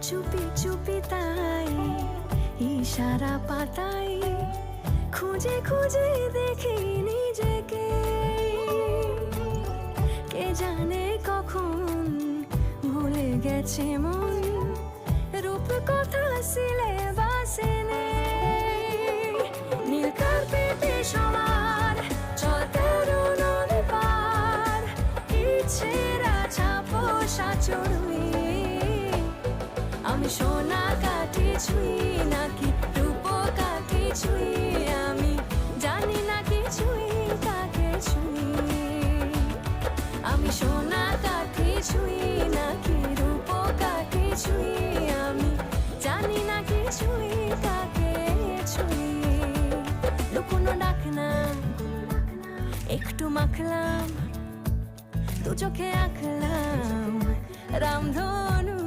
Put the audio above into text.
চুপি চুপি তাই ইশারা পাতাই খুঁজে খুঁজে দেখি নিজেকে। কে জানে কখন ভুলে গেছে মন, রূপ কথা সিলেবাসে নেই। নীল কার্পেটে সবার চলতে নদী পার, ইচ্ছেরা ছাপোষা চড়ুই। আমি সোনা কাঠি ছুঁই নাকি রূপ কাঠি ছুঁই, আমি জানি না কিছুই কাকে ছুঁই। আমি সোনা কাঠি ছুঁই নাকি রূপ কাঠি ছুঁই, আমি জানি না কিছুই কাকে ছুঁই। লুকোনো ডাক না একটু মাখলাম, দু চোখে আঁকলাম রামধনু।